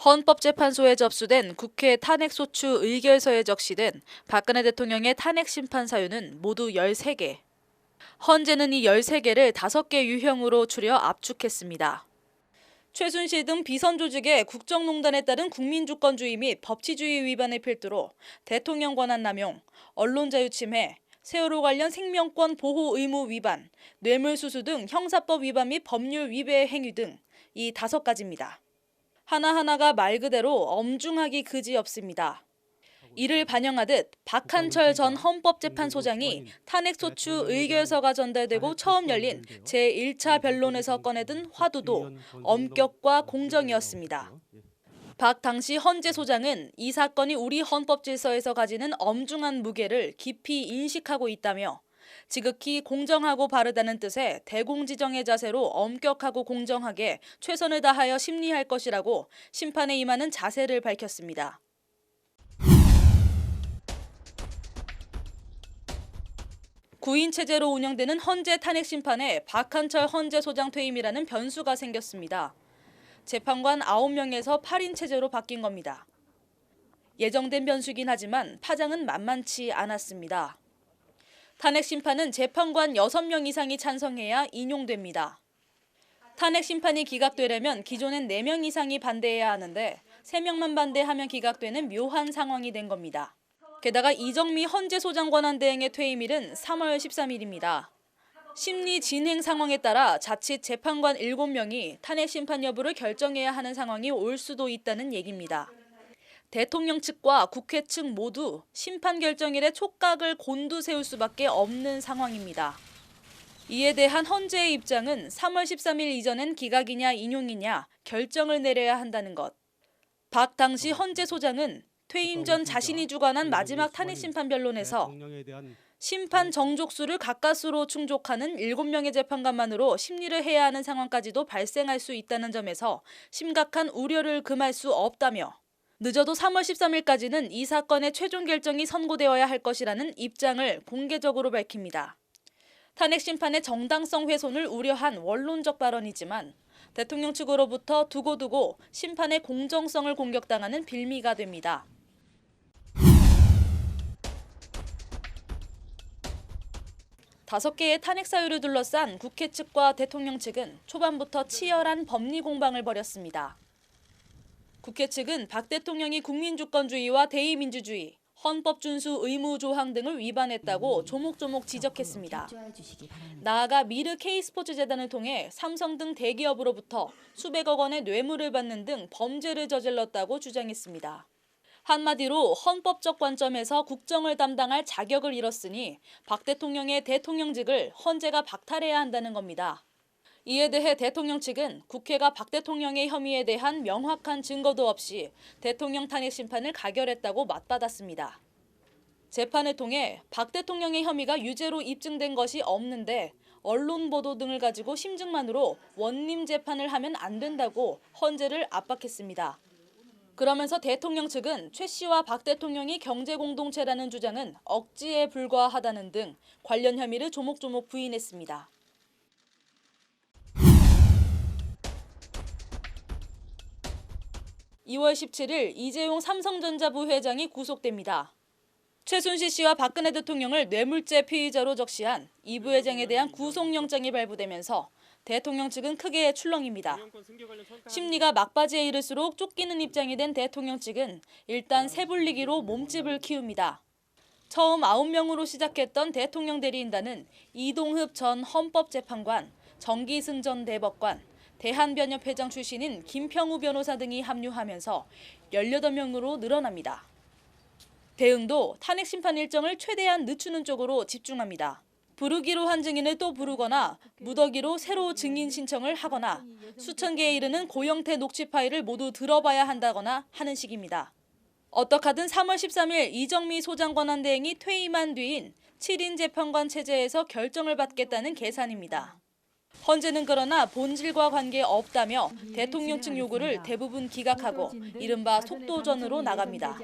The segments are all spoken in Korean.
헌법재판소에 접수된 국회 탄핵소추 의결서에 적시된 박근혜 대통령의 탄핵 심판 사유는 모두 13개. 헌재는 이 13개를 5개 유형으로 추려 압축했습니다. 최순실 등 비선 조직의 국정농단에 따른 국민주권주의 및 법치주의 위반을 필두로 대통령 권한 남용, 언론자유 침해, 세월호 관련 생명권 보호 의무 위반, 뇌물수수 등 형사법 위반 및 법률 위배 행위 등 이 5가지입니다. 하나하나가 말 그대로 엄중하기 그지없습니다. 이를 반영하듯 박한철 전 헌법재판소장이 탄핵소추 의결서가 전달되고 처음 열린 제1차 변론에서 꺼내든 화두도 엄격과 공정이었습니다. 박 당시 헌재 소장은 이 사건이 우리 헌법 질서에서 가지는 엄중한 무게를 깊이 인식하고 있다며 지극히 공정하고 바르다는 뜻의 대공지정의 자세로 엄격하고 공정하게 최선을 다하여 심리할 것이라고 심판에 임하는 자세를 밝혔습니다. 구인 체제로 운영되는 헌재 탄핵 심판에 박한철 헌재 소장 퇴임이라는 변수가 생겼습니다. 재판관 9명에서 8인 체제로 바뀐 겁니다. 예정된 변수이긴 하지만 파장은 만만치 않았습니다. 탄핵 심판은 재판관 6명 이상이 찬성해야 인용됩니다. 탄핵 심판이 기각되려면 기존엔 4명 이상이 반대해야 하는데 3명만 반대하면 기각되는 묘한 상황이 된 겁니다. 게다가 이정미 헌재 소장 권한대행의 퇴임일은 3월 13일입니다. 심리 진행 상황에 따라 자칫 재판관 7명이 탄핵 심판 여부를 결정해야 하는 상황이 올 수도 있다는 얘기입니다. 대통령 측과 국회 측 모두 심판 결정일에 촉각을 곤두세울 수밖에 없는 상황입니다. 이에 대한 헌재의 입장은 3월 13일 이전엔 기각이냐 인용이냐 결정을 내려야 한다는 것. 박 당시 헌재 소장은 퇴임 전 자신이 주관한 마지막 탄핵 심판 변론에서 심판 정족수를 가까스로 충족하는 7명의 재판관만으로 심리를 해야 하는 상황까지도 발생할 수 있다는 점에서 심각한 우려를 금할 수 없다며 늦어도 3월 13일까지는 이 사건의 최종 결정이 선고되어야 할 것이라는 입장을 공개적으로 밝힙니다. 탄핵 심판의 정당성 훼손을 우려한 원론적 발언이지만 대통령 측으로부터 두고두고 심판의 공정성을 공격당하는 빌미가 됩니다. 다섯 개의 탄핵 사유를 둘러싼 국회 측과 대통령 측은 초반부터 치열한 법리 공방을 벌였습니다. 국회 측은 박 대통령이 국민주권주의와 대의민주주의, 헌법 준수 의무 조항 등을 위반했다고 조목조목 지적했습니다. 나아가 미르 K스포츠재단을 통해 삼성 등 대기업으로부터 수백억 원의 뇌물을 받는 등 범죄를 저질렀다고 주장했습니다. 한마디로 헌법적 관점에서 국정을 담당할 자격을 잃었으니 박 대통령의 대통령직을 헌재가 박탈해야 한다는 겁니다. 이에 대해 대통령 측은 국회가 박 대통령의 혐의에 대한 명확한 증거도 없이 대통령 탄핵 심판을 가결했다고 맞받았습니다. 재판을 통해 박 대통령의 혐의가 유죄로 입증된 것이 없는데 언론 보도 등을 가지고 심증만으로 원님 재판을 하면 안 된다고 헌재를 압박했습니다. 그러면서 대통령 측은 최 씨와 박 대통령이 경제공동체라는 주장은 억지에 불과하다는 등 관련 혐의를 조목조목 부인했습니다. (2월 17일) 이재용 삼성전자 부회장이 구속됩니다. 최순실 씨와 박근혜 대통령을 뇌물죄 피의자로 적시한 이 부회장에 대한 구속영장이 발부되면서 대통령 측은 크게 출렁입니다. 심리가 막바지에 이를수록 쫓기는 입장이 된 대통령 측은 일단 새불리기로 몸집을 키웁니다. 처음 9명으로 시작했던 대통령 대리인단은 이동흡 전 헌법재판관, 정기승 전 대법관, 대한변협회장 출신인 김평우 변호사 등이 합류하면서 18명으로 늘어납니다. 대응도 탄핵 심판 일정을 최대한 늦추는 쪽으로 집중합니다. 부르기로 한 증인을 또 부르거나 무더기로 새로 증인 신청을 하거나 수천 개에 이르는 고형태 녹취 파일을 모두 들어봐야 한다거나 하는 식입니다. 어떡하든 3월 13일 이정미 소장 권한대행이 퇴임한 뒤인 7인 재판관 체제에서 결정을 받겠다는 계산입니다. 헌재는 그러나 본질과 관계없다며 대통령 측 요구를 대부분 기각하고 이른바 속도전으로 나갑니다.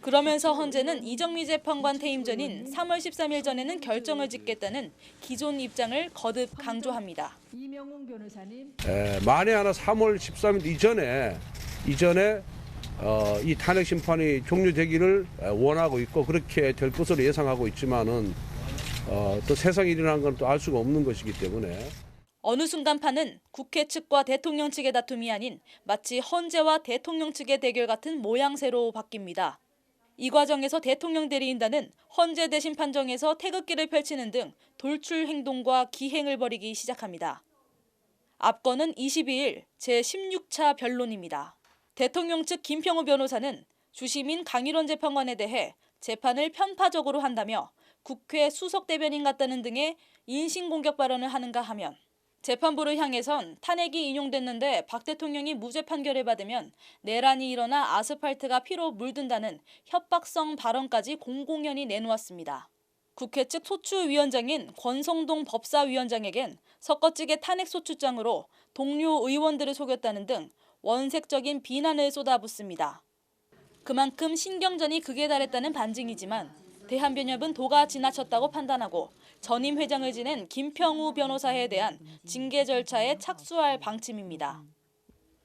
그러면서 헌재는 이정미 재판관 퇴임 전인 3월 13일 전에는 결정을 짓겠다는 기존 입장을 거듭 강조합니다. 만에 하나 3월 13일 이전에 이 탄핵 심판이 종료되기를 원하고 있고 그렇게 될 것으로 예상하고 있지만은 또 세상에 일어난 건 또 알 수가 없는 것이기 때문에. 어느 순간 판은 국회 측과 대통령 측의 다툼이 아닌 마치 헌재와 대통령 측의 대결 같은 모양새로 바뀝니다. 이 과정에서 대통령 대리인단은 헌재 대신 판정에서 태극기를 펼치는 등 돌출 행동과 기행을 벌이기 시작합니다. 앞건은 22일 제16차 변론입니다. 대통령 측 김평우 변호사는 주심인 강일원 재판관에 대해 재판을 편파적으로 한다며 국회 수석 대변인 같다는 등의 인신공격 발언을 하는가 하면 재판부를 향해선 탄핵이 인용됐는데 박 대통령이 무죄 판결을 받으면 내란이 일어나 아스팔트가 피로 물든다는 협박성 발언까지 공공연히 내놓았습니다. 국회 측 소추위원장인 권성동 법사위원장에겐 섞어찌개 탄핵 소추장으로 동료 의원들을 속였다는 등 원색적인 비난을 쏟아붓습니다. 그만큼 신경전이 극에 달했다는 반증이지만 대한변협은 도가 지나쳤다고 판단하고 전임 회장을 지낸 김평우 변호사에 대한 징계 절차에 착수할 방침입니다.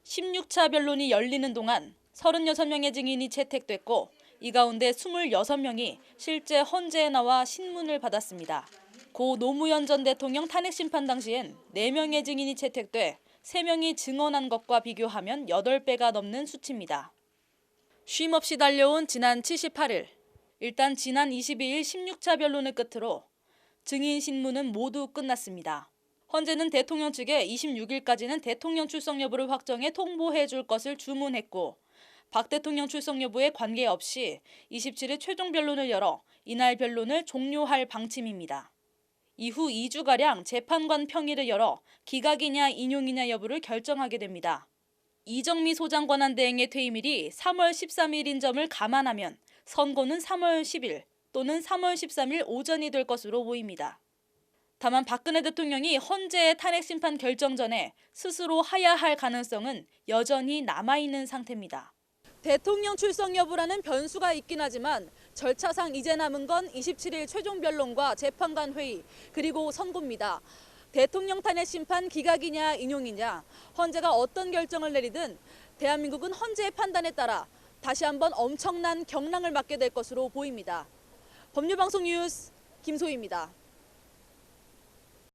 16차 변론이 열리는 동안 36명의 증인이 채택됐고 이 가운데 26명이 실제 헌재에 나와 신문을 받았습니다. 고 노무현 전 대통령 탄핵 심판 당시엔 4명의 증인이 채택돼 3명이 증언한 것과 비교하면 8배가 넘는 수치입니다. 쉼없이 달려온 지난 78일. 일단 지난 22일 16차 변론을 끝으로 증인 신문은 모두 끝났습니다. 헌재는 대통령 측에 26일까지는 대통령 출석 여부를 확정해 통보해 줄 것을 주문했고 박 대통령 출석 여부에 관계없이 27일 최종 변론을 열어 이날 변론을 종료할 방침입니다. 이후 2주가량 재판관 평의를 열어 기각이냐 인용이냐 여부를 결정하게 됩니다. 이정미 소장 권한대행의 퇴임일이 3월 13일인 점을 감안하면 선고는 3월 10일 또는 3월 13일 오전이 될 것으로 보입니다. 다만 박근혜 대통령이 헌재의 탄핵 심판 결정 전에 스스로 하야할 가능성은 여전히 남아있는 상태입니다. 대통령 출석 여부라는 변수가 있긴 하지만 절차상 이제 남은 건 27일 최종 변론과 재판관 회의 그리고 선고입니다. 대통령 탄핵 심판 기각이냐 인용이냐 헌재가 어떤 결정을 내리든 대한민국은 헌재의 판단에 따라 다시 한번 엄청난 경랑을 맞게 될 것으로 보입니다. 법률방송 뉴스 김소희입니다.